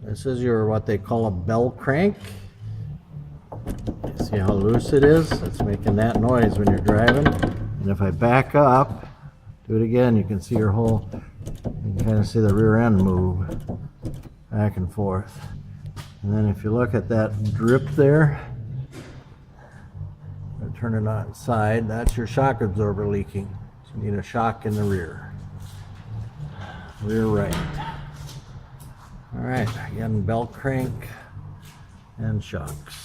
This is your what they call a bell crank. See how loose it is? It's making that noise when you're driving. And if I back up, do it again, you can see your whole, you can kind of see the rear end move back and forth. And then if you look at that drip there, turn it on side, that's your shock absorber leaking. So you need a shock in the rear right. All right, again, bell crank and shocks.